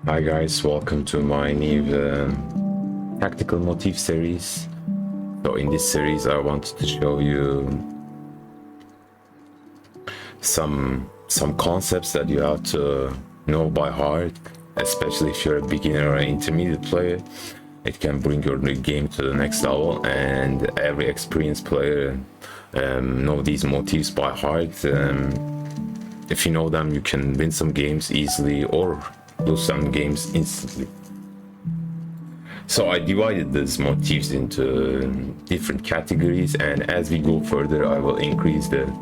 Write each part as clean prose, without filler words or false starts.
Hi guys, welcome to my new tactical motif series. So in this series I wanted to show you some concepts that you have to know by heart, especially if you're a beginner or an intermediate player. It can bring your game to the next level, and every experienced player know these motifs by heart. If you know them, you can win some games easily or lose some games instantly. So I divided these motifs into different categories, and as we go further I will increase the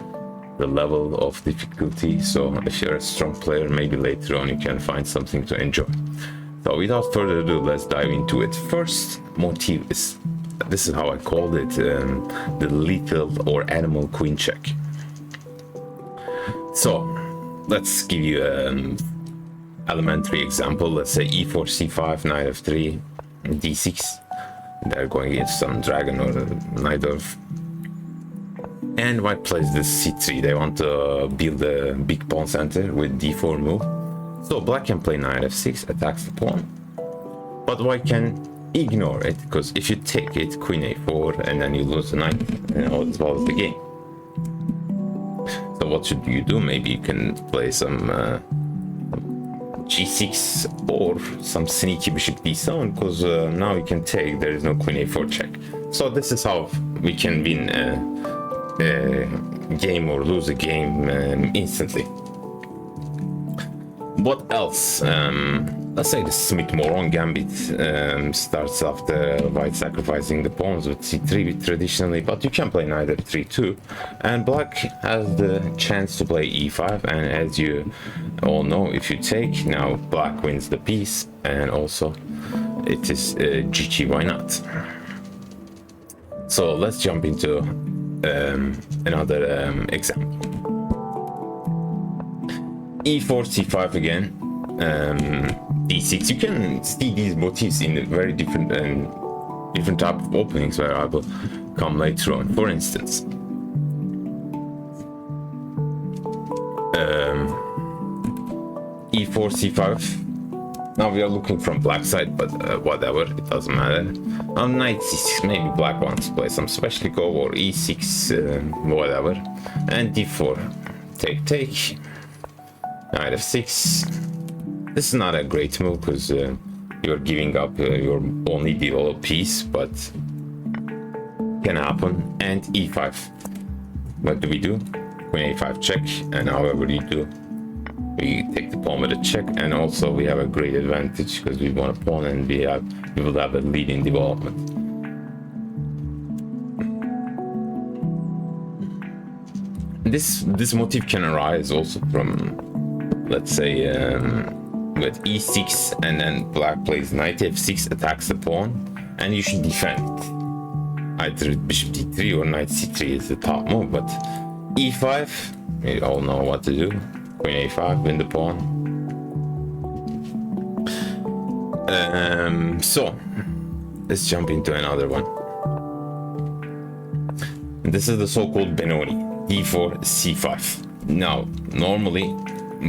level of difficulty, so if you're a strong player, maybe later on you can find something to enjoy. So without further ado, let's dive into it. First motif is, this is how I called it, the lethal or animal queen check. So let's give you an elementary example. Let's say e4, c5, knight f3, d6. They're going against some dragon or knight of, and white plays this c3. They want to build a big pawn center with d4 move. So black can play knight f6, attacks the pawn, but white can ignore it, because if you take it, queen a4, and then you lose the knight, as well as the game. So what should you do? Maybe you can play some g6 or some sneaky bishop d7, because now you can take, there is no queen a4 check. So this is how we can win a game or lose a game instantly. What else? Let's say the Smith-Morron gambit starts after white sacrificing the pawns with c3 traditionally, but you can play knight f3 too, and black has the chance to play e5, and as you all know, if you take, now black wins the piece, and also it is GG, why not? So let's jump into another example. e4, c5 again, d6. You can see these motifs in very different type of openings where I will come later on. For instance, e4, c5. Now we are looking from black side, but whatever, it doesn't matter. On knight c6, maybe black wants to play some Sveshnikov or e6, whatever, and d4, take. Knight f6. This is not a great move, because you're giving up your only developed piece, but can happen. And e5. What do we do? Queen a5 check, and however you do, we take the pawn with a check, and also we have a great advantage because we want a pawn, and we will have a lead in development. This motif can arise also from, let's say, with e6, and then black plays knight f6, attacks the pawn, and you should defend. Either bishop d3 or knight c3 is the top move, but e5, we all know what to do. Queen a5, win the pawn. So let's jump into another one. And this is the so-called Benoni, d4, c5. Now, normally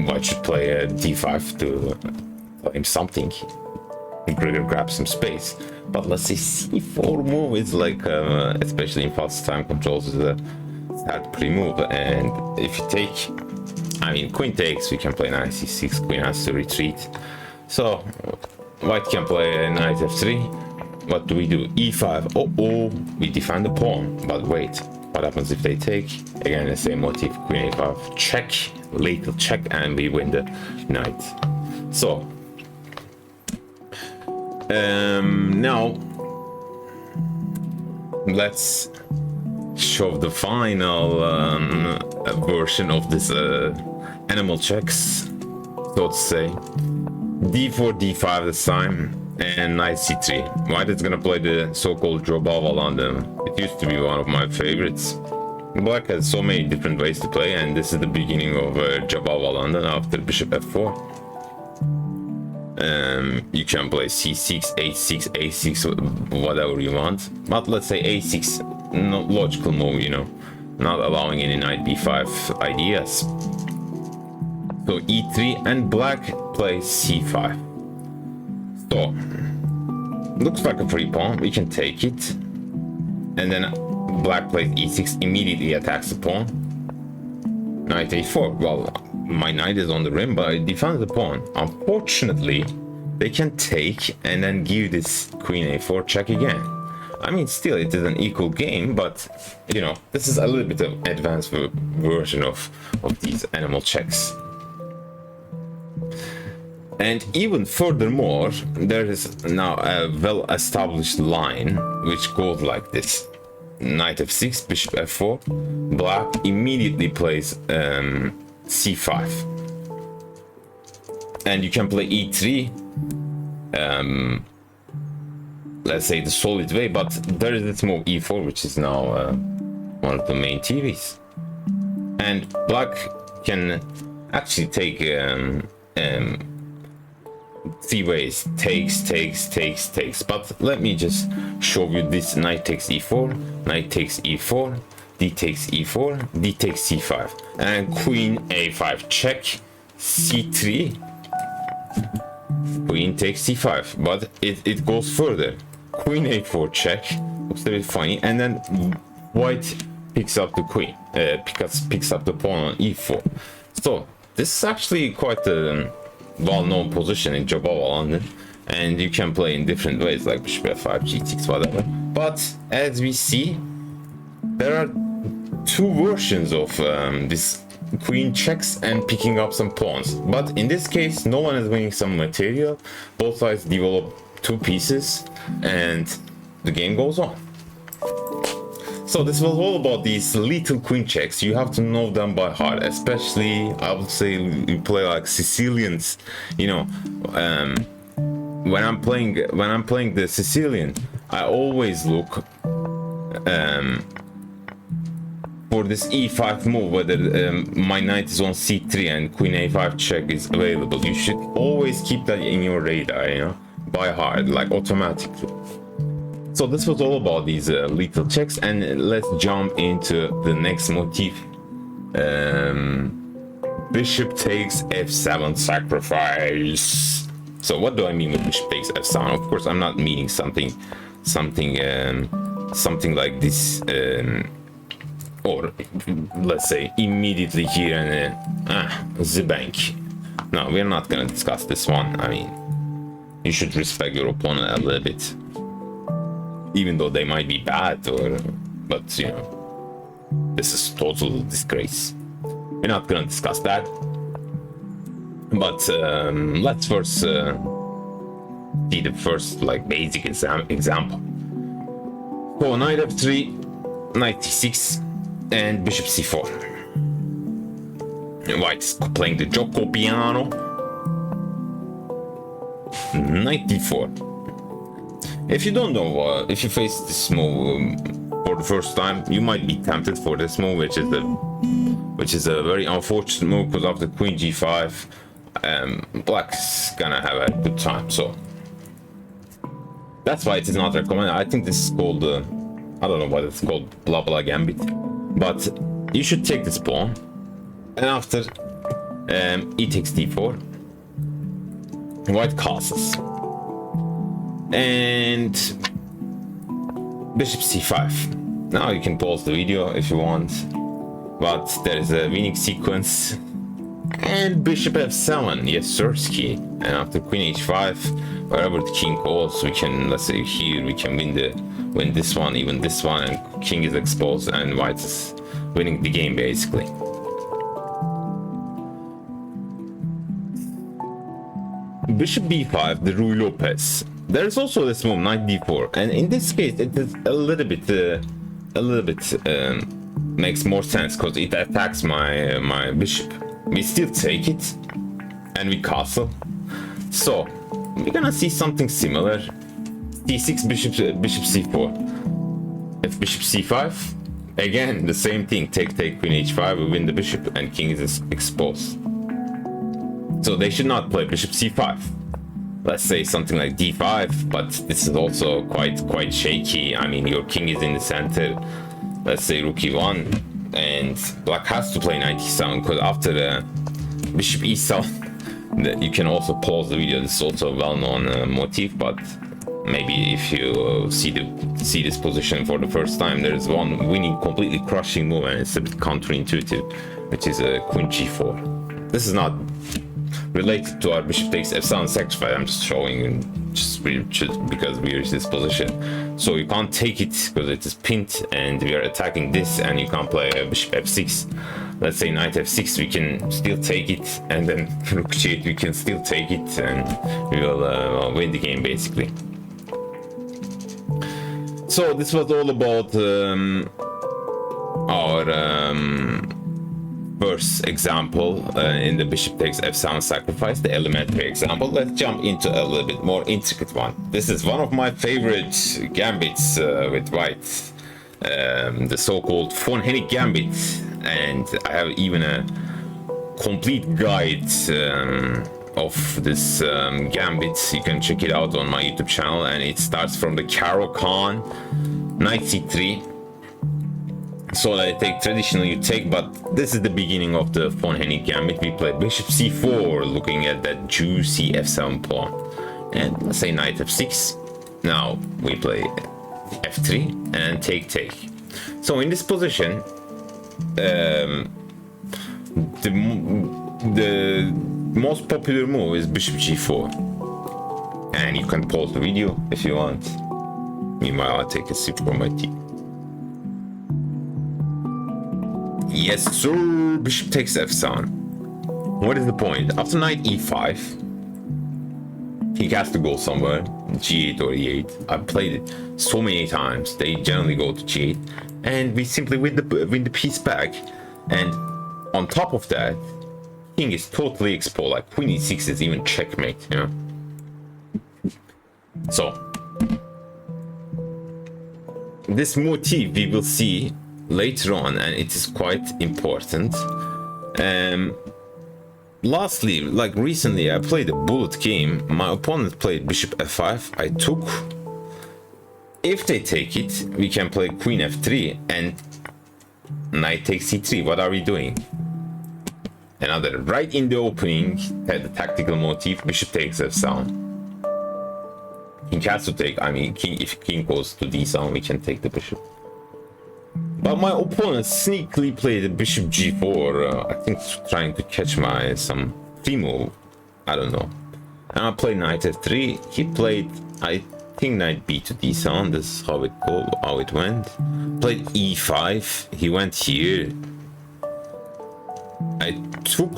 white should play a d5 to claim something, grab some space, but let's say c4 move is like, especially in fast time controls, is a sad pre-move, and if you take, I mean, queen takes, we can play knight c6, queen has to retreat, so white can play a knight f3. What do? e5. We defend the pawn, but wait, what happens if they take? Again, the same motif, queen a5 check, lethal check, and we win the knight. So now let's show the final version of this animal checks, so to say. d4, d5 this time, and knight c3. White is gonna play the so-called Jobava London. It used to be one of my favorites. Black has so many different ways to play, and this is the beginning of Jobava London after bishop f4. You can play c6, a6, a6, whatever you want, but let's say a6, no logical move, you know, not allowing any knight b5 ideas. So e3, and black plays c5. So looks like a free pawn. We can take it, and then black plays e6, immediately attacks the pawn. Knight a4. Well, my knight is on the rim, but it defends the pawn. Unfortunately, they can take and then give this queen a4 check again. I mean, still it is an equal game, but you know, this is a little bit of advanced version of these animal checks. And even furthermore, there is now a well-established line which goes like this: knight f6, bishop f4. Black immediately plays c5, and you can play e3. Let's say the solid way, but there is this move e4, which is now one of the main TVs, and black can actually take three ways: takes. But let me just show you this: knight takes e4, knight takes e4, d takes e4, d takes c5, and queen a5 check, c3, queen takes c5. But it goes further: queen a4 check, looks a bit funny, and then white picks up the queen, picks up the pawn on e4. So this is actually quite a well-known position in Jababa London, and you can play in different ways, like bishop f5, g6, whatever. But as we see, there are two versions of this queen checks and picking up some pawns. But in this case, no one is winning some material. Both sides develop two pieces, and the game goes on. So this was all about these little queen checks. You have to know them by heart, especially I would say you play like Sicilians. You know, when I'm playing the Sicilian, I always look for this e5 move, whether my knight is on c3 and queen a5 check is available. You should always keep that in your radar, you know, by heart, like automatically. So this was all about these little checks, and let's jump into the next motif. Bishop takes f7 sacrifice. So what do I mean with bishop takes f7? Of course, I'm not meaning something like this, or let's say immediately here and the bank. No, we're not gonna discuss this one. I mean, you should respect your opponent a little bit, even though they might be bad, but you know, this is total disgrace. We're not gonna discuss that. But let's first see the first like basic example. So knight f3, knight d6, and bishop c4. White's playing the gioco piano. Knight d4. If you don't know, if you face this move for the first time, you might be tempted for this move, which is a very unfortunate move, because after queen g5, black's gonna have a good time. So that's why it is not recommended. I think this is called I don't know what it's called, blah blah gambit. But you should take this pawn, and after e takes d4, white castles, and bishop c5. Now you can pause the video if you want, but there is a winning sequence, and bishop f7, yes sirski. And after queen h5, wherever the king calls, we can, let's say here, we can win this one, even this one, and king is exposed, and white is winning the game basically. Bishop b5, the Ruy Lopez. There is also this move, knight d4, and in this case it is a little bit makes more sense, because it attacks my bishop. We still take it, and we castle. So we're gonna see something similar. d6, bishop c4. If bishop c5, again the same thing. Take queen h5, we win the bishop, and king is exposed. So they should not play bishop c5. Let's say something like d5, but this is also quite shaky. I mean, your king is in the center. Let's say rook e1, and black has to play knight e7, because after the bishop e7, You can also pause the video. This is also a well-known motif, but maybe if you see this position for the first time, there's one winning, completely crushing move, and it's a bit counterintuitive, which is a queen g4. This is not related to our bishop takes f7 sacrifice. I'm just showing just because we reach this position. So you can't take it because it is pinned, and we are attacking this, and you can't play bishop f6. Let's say knight f6, we can still take it, and then rook g8, we can still take it, and we will win the game basically. So this was all about our first example in the bishop takes f7 sacrifice, the elementary example. Let's jump into a little bit more intricate one. This is one of my favorite gambits with white, the so-called von Hennig gambit, and I have even a complete guide of this gambit. You can check it out on my YouTube channel, and it starts from the Caro Khan, knight c3. So I take, traditionally you take, but this is the beginning of the von Hennig gambit. We play bishop c4, looking at that juicy f7 pawn, and let's say knight f6. Now we play f3 and take. So in this position, the most popular move is bishop g4, and you can pause the video if you want. Meanwhile, I'll take a sip from my tea. Yes sir, bishop takes f7. What is the point? After knight e5, he has to go somewhere, g8 or e8. I've played it so many times. They generally go to g8, and we simply win the piece back. And on top of that, king is totally exposed. Like queen e6 is even checkmate, you know. So this motif we will see later on, and it is quite important. Lastly, like recently, I played a bullet game. My opponent played bishop f5. I took. If they take it, we can play queen f3 and knight takes c3. What are we doing? Another right in the opening, had the tactical motif, bishop takes f7. King has to take. I mean, if king goes to d7, we can take the bishop. But my opponent sneakily played a bishop g4, I think trying to catch some free move, I don't know. And I played knight f3, he played, I think, knight b to d7, this is how it went. Played e5, he went here. I took,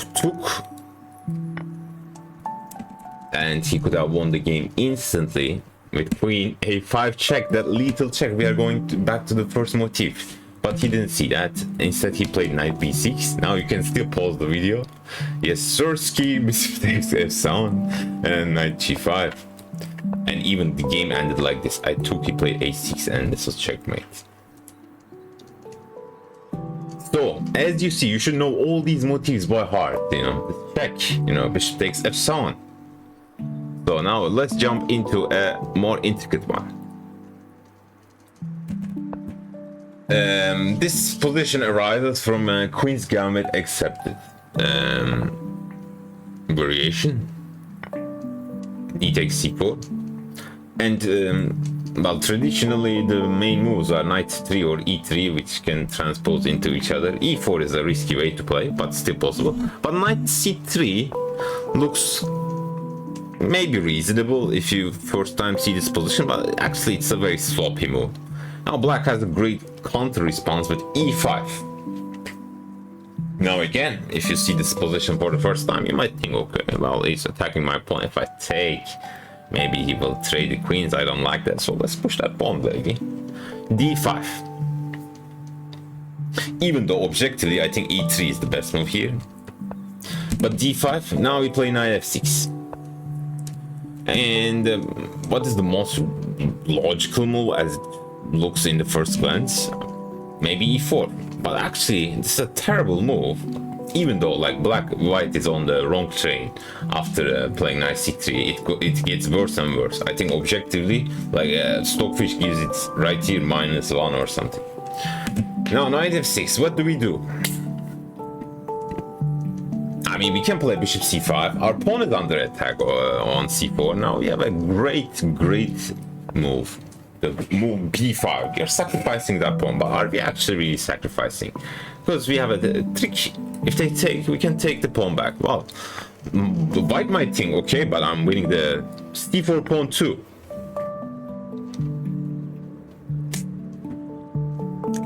and he could have won the game instantly with queen a5 check, that lethal check. We are going back to the first motif. But he didn't see that. Instead, he played knight b6. Now you can still pause the video. Yes, Sirski, bishop takes f7, and knight g5. And even the game ended like this. I took, he played a6, and this was checkmate. So, as you see, you should know all these motifs by heart. You know, check. You know, bishop takes f7. So now let's jump into a more intricate one. This position arises from Queen's Gambit accepted variation. E takes c4, and well, traditionally the main moves are knight 3 or e3, which can transpose into each other. e4 is a risky way to play, but still possible. But knight c3 looks maybe reasonable if you first time see this position, but actually it's a very sloppy move. Now black has a great counter response with e5. Now again, if you see this position for the first time, you might think, okay, well, he's attacking my pawn. If I take, maybe he will trade the queens. I don't like that, so let's push that pawn, baby. d5. Even though objectively I think e3 is the best move here, but d5. Now we play knight f6. And what is the most logical move as it looks in the first glance? Maybe e4. But actually, this is a terrible move. Even though like white is on the wrong train after playing knight c3, it gets worse and worse. I think objectively, like Stockfish gives it right here -1 or something. Now knight f6. What do we do? I mean, we can play bishop c5. Our pawn is under attack on c4. Now we have a great move. The move b5. We are sacrificing that pawn, but are we actually really sacrificing? Because we have a trick. If they take, we can take the pawn back. Well, the white might think, okay, but I'm winning the c4 pawn too.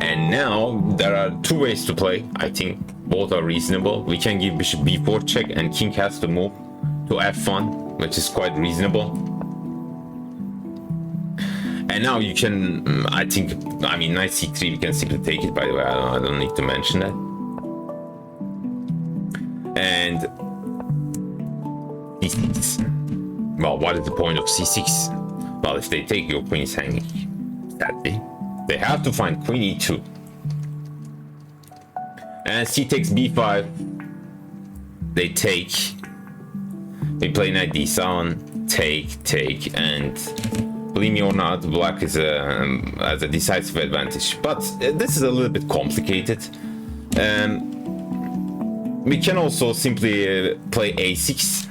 And now there are two ways to play. I think both are reasonable. We can give bishop b4 check and king has to move to f1, which is quite reasonable. And now you can, I mean, knight c3, we can simply take it, by the way. I don't need to mention that. And c6. Well, what is the point of c6? Well, if they take, your queen is hanging. Sadly. They have to find queen e2. And c takes b5. They take. We play knight d7. Take, and believe me or not, black is has a decisive advantage. But this is a little bit complicated. We can also simply play a6.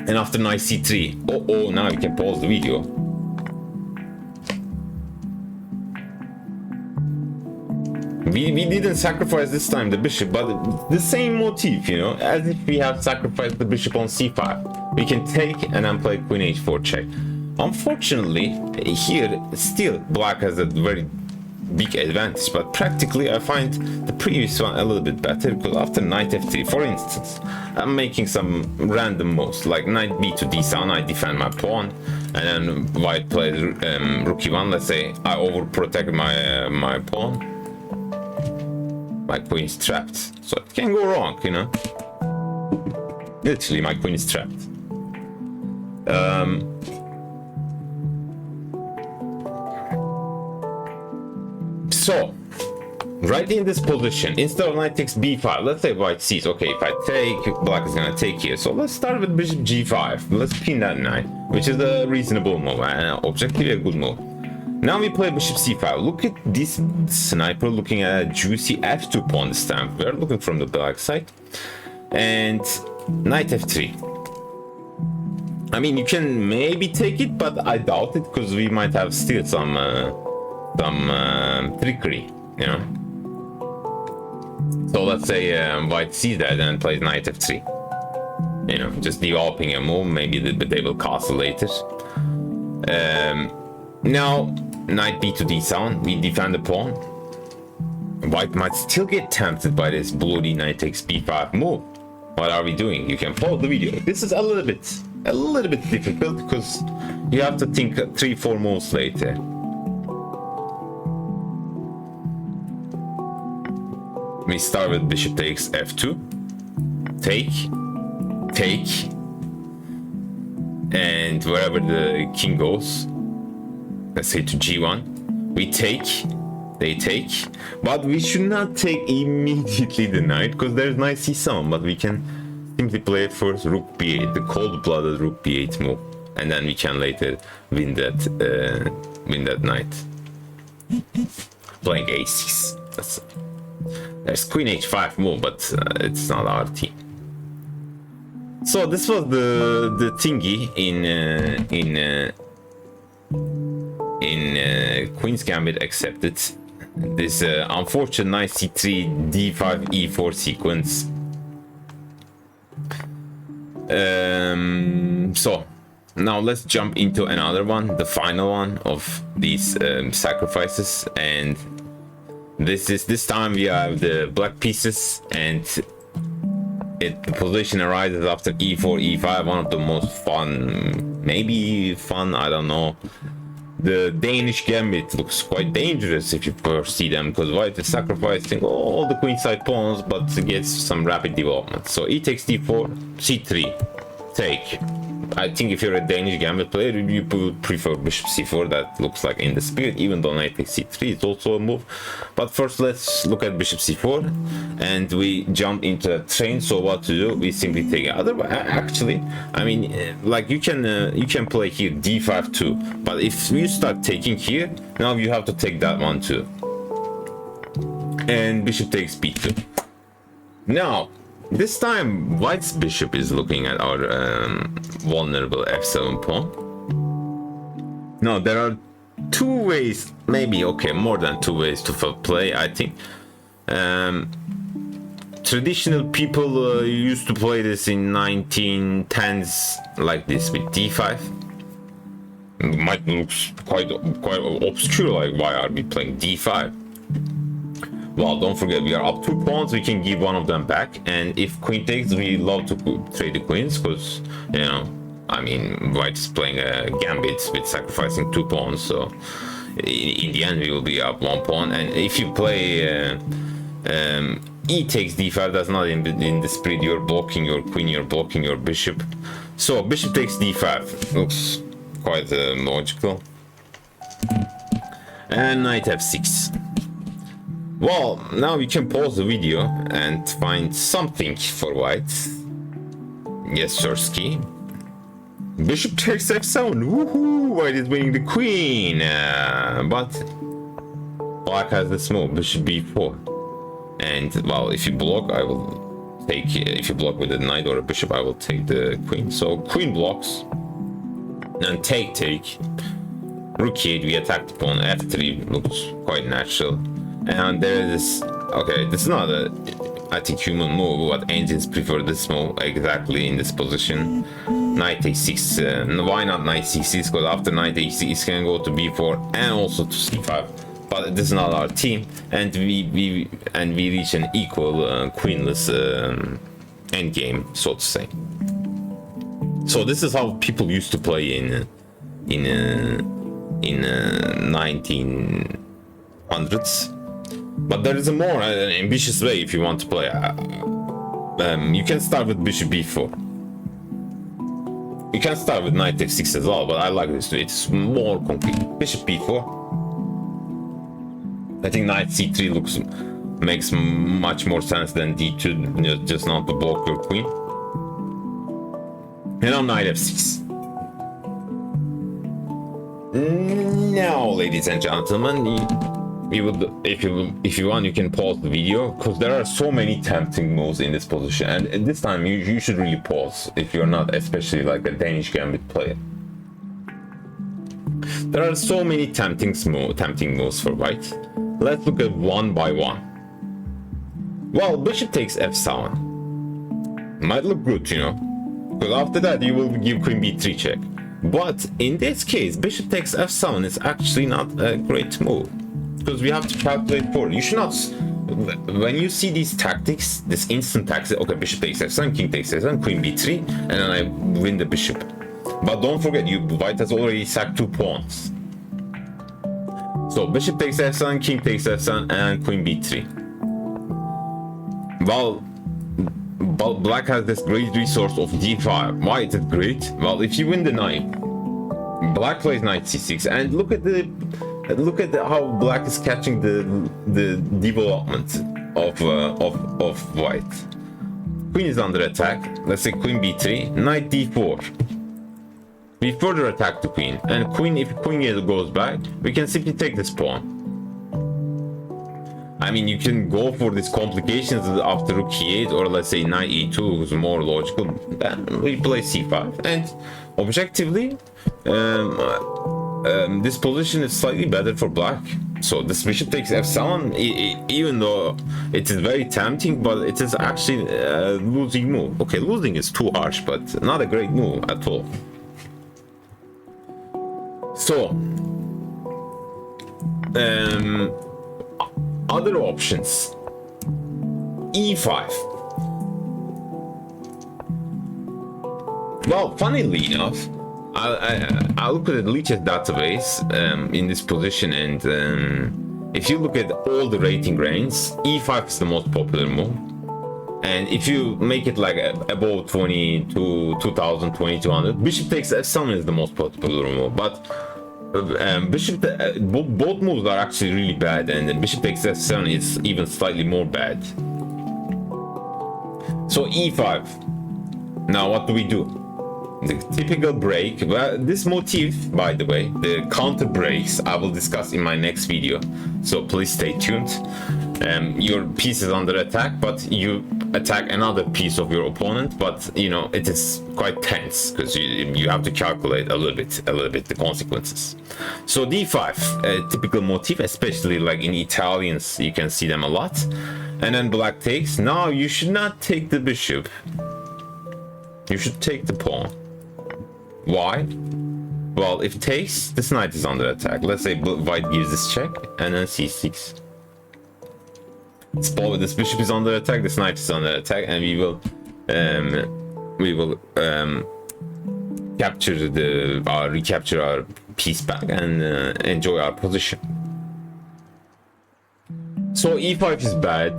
And after knight c3. Oh, now we can pause the video. We didn't sacrifice this time the bishop, but the same motif, you know, as if we have sacrificed the bishop on c5. We can take and then play queen h4 check. Unfortunately, here still black has a very big advantage, but practically I find the previous one a little bit better, because after knight f3, for instance, I'm making some random moves, like knight b to d7, I defend my pawn, and then white plays rook e1. Let's say I overprotect my pawn. My queen is trapped, so it can go wrong, you know. Literally, my queen is trapped. So, right in this position, instead of knight takes b5, let's say white sees, okay, if I take, black is gonna take here. So let's start with bishop g5. Let's pin that knight, which is a reasonable move, and objectively a good move. Now we play bishop c5. Look at this sniper looking at a juicy f2 pawn this time. We're looking from the black side. And knight f3. I mean, you can maybe take it, but I doubt it, because we might have still some trickery, you know. So let's say white sees that and plays knight f3. You know, just developing a move. Maybe they will castle later. Now, knight b to d7, we defend the pawn. White might still get tempted by this bloody knight takes b5 move. What are we doing? You can pause the video. This is a little bit difficult, because you have to think 3-4 moves later. We start with bishop takes f2. Take. And wherever the king goes, let's say to g1, we take, they take, but we should not take immediately the knight, because there's knight c7, but we can simply play first rook b8, the cold-blooded rook b8 move, and then we can later win that knight. Playing a6. There's queen h5 move, but it's not our team. So this was the thingy in Queen's Gambit accepted. This unfortunate knight c3 d5 e4 sequence. So now let's jump into another one, the final one of these sacrifices, and this time we have the black pieces, and the position arises after e4 e5, one of the most fun, I don't know. The Danish gambit looks quite dangerous if you first see them, because white is sacrificing all the queenside pawns, but gets some rapid development. So e takes d4, c3, take. I think if you're a Danish gambit player, you would prefer bishop c4. That looks like in the spirit, even though knight takes c3 is also a move. But first, let's look at bishop c4, and we jump into a train. So what to do? We simply take it. Otherwise, actually, I mean, like you can play here d5 too. But if you start taking here, now you have to take that one too. And bishop takes b2. Now, this time white's bishop is looking at our vulnerable f7 pawn. Now, there are two ways, maybe, okay, more than two ways to play, I think. Traditional people used to play this in 1910s like this with d5. It might look quite obscure, like why are we playing d5? Well, don't forget, we are up 2 pawns, we can give one of them back, and if queen takes, we love to trade the queens, because, you know, I mean, white is playing a gambit with sacrificing 2 pawns, so in the end we will be up 1 pawn. And if you play e takes d5, that's not in the spirit. You're blocking your queen, you're blocking your bishop. So bishop takes d5 looks quite logical. And knight f6. Well, now you can pause the video and find something for white. Yes, Sirski. Bishop takes f7. Woohoo! White is winning the queen. But black has this move, bishop b4. And well, if you block, I will take. If you block with a knight or a bishop, I will take the queen. So queen blocks. And take. Rook e8, we attack the pawn. F3 looks quite natural. And there is, okay, this is not a, I think, human move, but engines prefer this move exactly in this position. Knight a6, why not knight c6? Because after knight a6 can go to b4 and also to c5. But this is not our team, and we reach an equal queenless endgame, so to say. So this is how people used to play in 1900s. But there is a more ambitious way if you want to play. You can start with bishop b4. You can start with knight f6 as well, but I like this. It's more concrete. Bishop b4. I think knight c3 makes much more sense than d2, just not to block your queen. And now knight f6. Now, ladies and gentlemen, if you want, you can pause the video, because there are so many tempting moves in this position, and this time you should really pause if you're not especially like a Danish gambit player. There are so many tempting moves for white. Let's look at one by one. Well, bishop takes f7. Might look good, you know, because after that you will give queen b3 check. But in this case, bishop takes f7 is actually not a great move, because we have to calculate for it. You should not, when you see these tactics, this instant tactics, okay, bishop takes f7, king takes f7, queen b3, and then I win the bishop. But don't forget, white has already sacked 2 pawns. So bishop takes f7, king takes f7, and queen b3. Well, black has this great resource of d5. Why is it great? Well, if you win the knight, black plays knight c6, and look at how black is catching the development of white. Queen is under attack. Let's say queen b3, knight d4. We further attack the queen, and if queen goes back, we can simply take this pawn. I mean, you can go for these complications after rook e8, or let's say knight e2 is more logical. Then we play c5, and objectively, this position is slightly better for black. So this bishop takes f7, even though it is very tempting, but it is actually a losing move. Okay, losing is too harsh, but not a great move at all. So, other options. e5. Well, funnily enough, I look at the Leach's database in this position, and if you look at all the rating ranks, e5 is the most popular move. And if you make it like above 20 to 2000, 2200, bishop takes f7 is the most popular move. But both moves are actually really bad, and then bishop takes f7 is even slightly more bad. So e5. Now what do we do? The typical break, well, this motif, by the way, the counter breaks, I will discuss in my next video, so please stay tuned. Your piece is under attack, but you attack another piece of your opponent, but you know it is quite tense because you have to calculate a little bit the consequences. So d5, a typical motif, especially like in Italians, you can see them a lot. And then black takes. Now you should not take the bishop. You should take the pawn. Why? Well, if takes, this knight is under attack. Let's say white gives this check, and then c6. This bishop is under attack, this knight is under attack, and we will recapture our piece back and enjoy our position. So e5 is bad,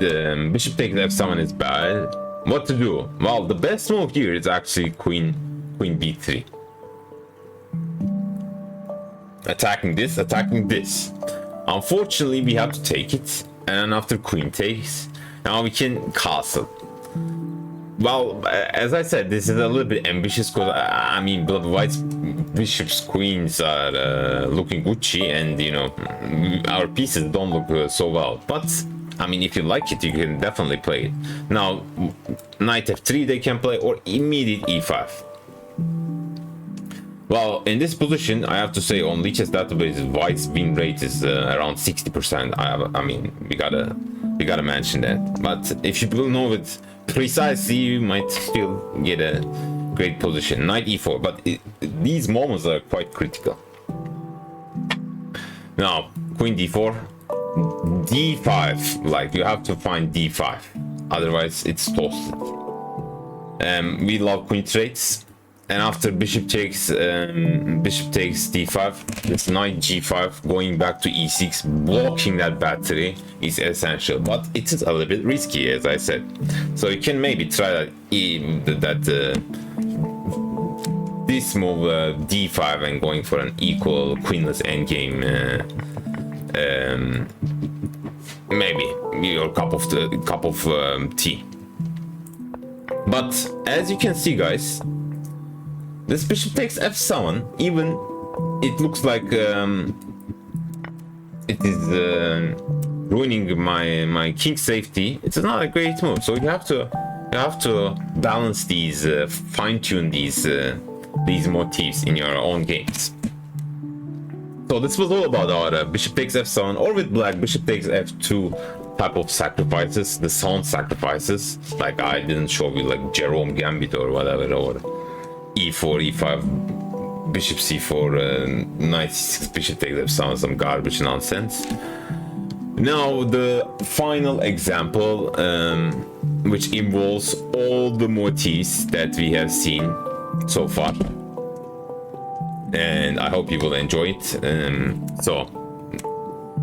bishop takes f7 is bad. What to do? Well, the best move here is actually queen b3. Attacking this. Unfortunately, we have to take it, and after queen takes, now we can castle. Well, as I said, this is a little bit ambitious because I mean, white's bishops, queens are looking Gucci, and you know our pieces don't look so well. But I mean, if you like it, you can definitely play it. Now, knight f3 they can play, or immediate e5. Well, in this position, I have to say on Leech's database, white's win rate is around 60%. I mean, we gotta mention that. But if you don't know it precisely, you might still get a great position. Knight e4, but these moments are quite critical. Now, queen d4, d5. Like you have to find d5, otherwise it's toasted. We love queen traits. And after bishop takes d5, this knight g5 going back to e6, blocking that battery is essential, but it is a little bit risky, as I said. So you can maybe try this move d5 and going for an equal queenless endgame. Maybe your cup of tea. But as you can see, guys, this bishop takes f7, even it looks like it is ruining my king safety. It's not a great move, so you have to balance these, fine-tune these motifs in your own games. So this was all about our bishop takes f7, or with black bishop takes f2 type of sacrifices, the sound sacrifices. Like I didn't show you like Jerome Gambit or whatever, or e4, e5, bishop c4, knight c6, bishop takes f7, some garbage nonsense. Now the final example, which involves all the motifs that we have seen so far, and I hope you will enjoy it. So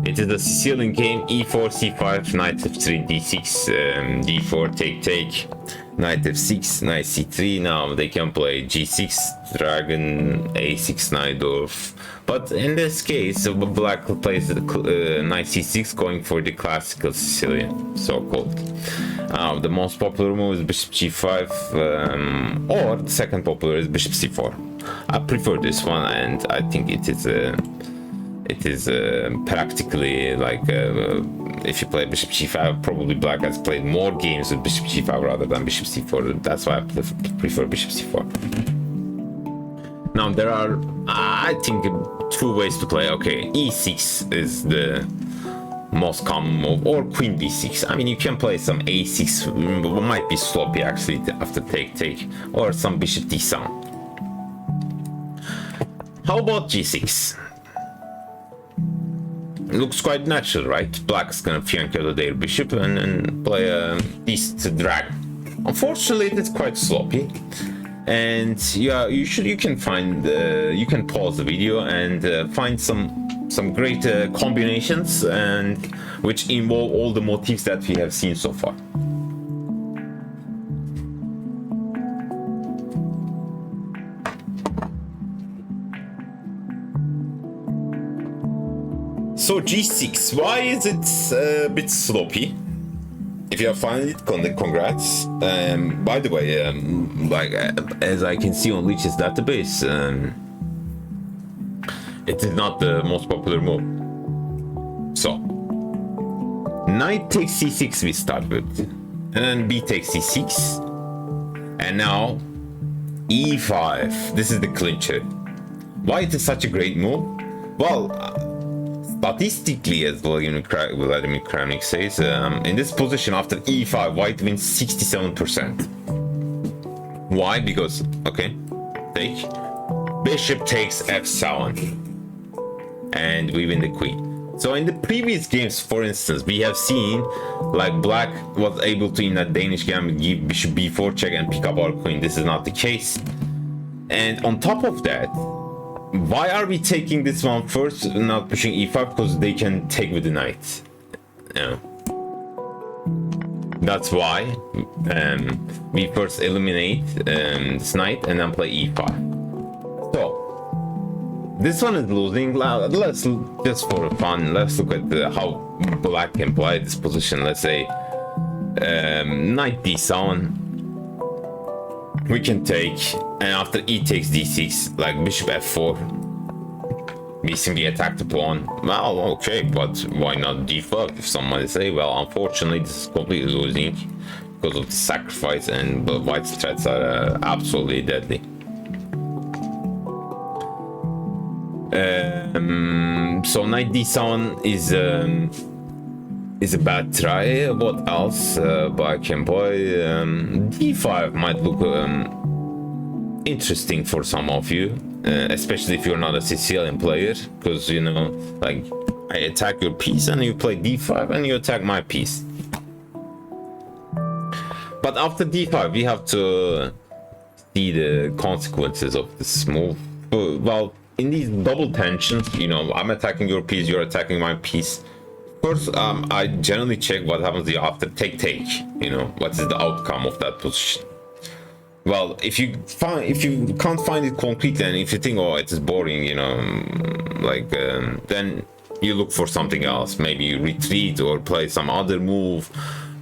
it is a Sicilian game: e4, c5, knight f3, d6, d4, take, knight f6, knight c3. Now they can play g6, dragon, a6, knight dwarf. But in this case, black plays knight c6, going for the classical Sicilian, so-called. The most popular move is bishop g5, or the second popular is bishop c4. I prefer this one, and I think it is practically like if you play bishop g5, probably black has played more games with bishop g5 rather than bishop c4. That's why I prefer bishop c4. Now there are, I think, two ways to play. Okay, e6 is the most common move, or queen b6. I mean, you can play some a6, might be sloppy actually after take, or some bishop d7. How about g6? It looks quite natural, right? Black's gonna fianchetto their bishop and play a decent drag. Unfortunately, it's quite sloppy, and yeah, you can pause the video and find some great combinations, and which involve all the motifs that we have seen so far. So g6, why is it a bit sloppy? If you have found it, congrats. By the way, as I can see on Leech's database, it is not the most popular move. So, knight takes c6 we start with, and then b takes c6, and now e5. This is the clincher. Why it is such a great move? Well, statistically, as Vladimir Kramnik says, in this position after e5, white wins 67%. Why? Because, okay, take, bishop takes f7, and we win the queen. So in the previous games, for instance, we have seen like black was able to, in that Danish game, give bishop b4 check and pick up our queen. This is not the case. And on top of that, why are we taking this one first, not pushing e5? Because they can take with the knight. Yeah. That's why we first eliminate this knight and then play e5. So this one is losing. Let's just for fun, let's look at how black can play this position. Let's say knight d7. We can take, and after e takes d6, like bishop f4, we simply attack the pawn. Well, okay, but why not d5? If somebody say, well, unfortunately, this is completely losing because of the sacrifice, and white's threats are absolutely deadly. So knight d7 is a bad try. What else black can play? d5 might look interesting for some of you, especially if you're not a Sicilian player, because you know, like, I attack your piece and you play d5 and you attack my piece. But after d5 we have to see the consequences of this move. Well, in these double tensions, you know, I'm attacking your piece, you're attacking my piece. First, I generally check what happens after take. You know, what is the outcome of that position? Well, if you can't find it concretely, and if you think, oh, it is boring, you know, like, then you look for something else. Maybe you retreat or play some other move.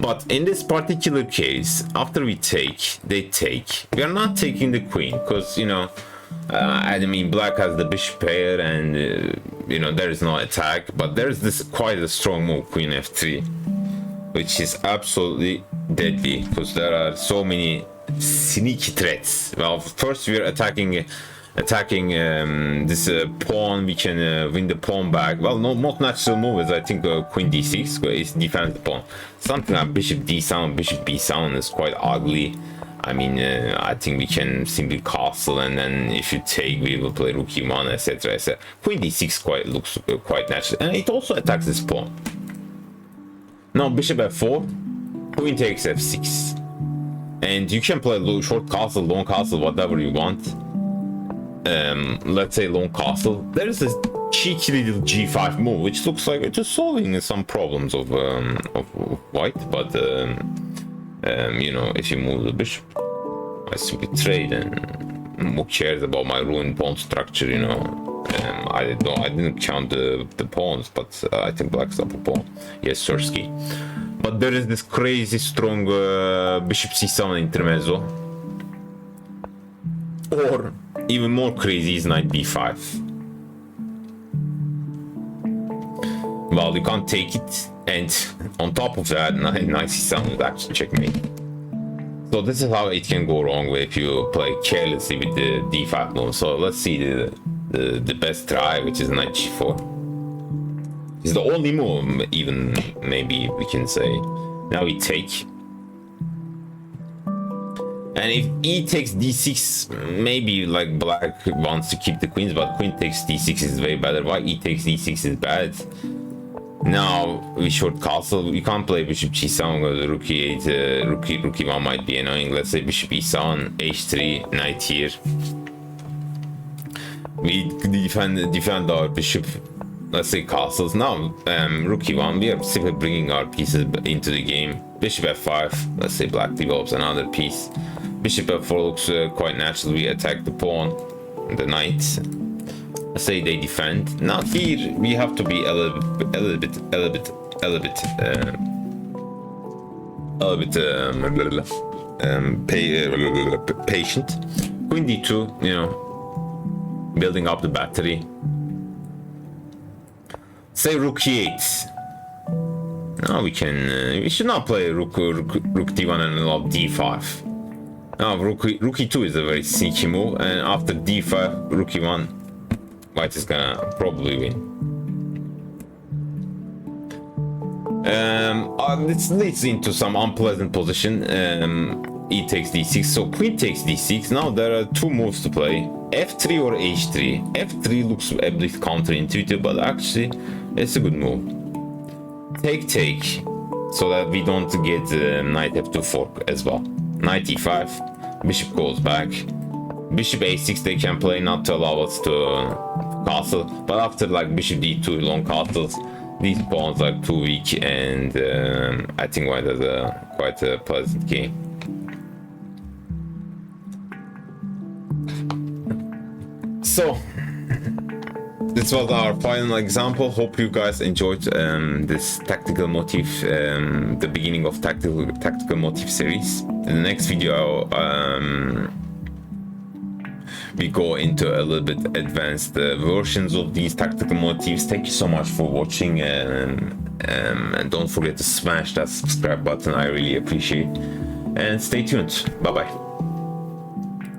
But in this particular case, after we take, they take. We are not taking the queen because, you know, I mean, black has the bishop pair, and you know, there is no attack, but there's this quite a strong move, queen f3, which is absolutely deadly because there are so many sneaky threats. Well, first we're attacking this pawn. We can win the pawn back. Well, no, most natural move is, I think, queen d6, where it defends the pawn. Something like bishop d7, bishop b7 is quite ugly. I mean, I think we can simply castle, and then if you take, we will play rook e1, etc, etc. Queen d6 looks quite natural, and it also attacks this pawn. Now bishop f4, queen takes f6, and you can play short castle, long castle, whatever you want. Let's say long castle. There is this cheeky little g5 move, which looks like it is solving some problems of white, but you know, if you move the bishop, I simply trade, and who cares about my ruined pawn structure, you know? I didn't count the pawns, but I think black's up a pawn. Yes, Sirski. But there is this crazy strong bishop c7 intermezzo, or even more crazy is knight b5. Well, you can't take it, and on top of that, knight c7 is actually checkmate. So this is how it can go wrong if you play carelessly with the d5 move. So let's see the best try, which is knight g4. It's the only move, even, maybe we can say. Now we take. And if e takes d6, maybe like black wants to keep the queens, but queen takes d6 is way better. Why e takes d6 is bad? Now we short castle. We can't play bishop g7 because rook e8, rook e1 might be annoying. Let's say bishop e7, h3, knight here. We defend our bishop. Let's say castles. Now rook e1. We are simply bringing our pieces into the game. Bishop f5. Let's say black develops another piece. Bishop f4 looks quite natural. We attack the pawn, the knight. Let's say they defend. Now here we have to be a little bit a little bit patient. Queen d2, you know, building up the battery. Say rook e8. Now we can. We should not play rook d1 and love d5. Now rook e2 is a very sneaky move, and after d5, rook e1, white is gonna probably win. This leads into some unpleasant position. E takes d6, so queen takes d6. Now there are two moves to play: f3 or h3. f3 looks a bit counterintuitive, but actually it's a good move. Take, so that we don't get knight f2 fork as well. Knight e5, bishop goes back. Bishop a6 they can play, not to allow us to castle, but after like bishop d2 long castles, these pawns are too weak, and I think white has quite a pleasant game. So this was our final example. Hope you guys enjoyed this tactical motif, the beginning of tactical motif series. In the next video, we go into a little bit advanced versions of these tactical motifs. Thank you so much for watching, and don't forget to smash that subscribe button. I really appreciate it. And stay tuned. Bye bye.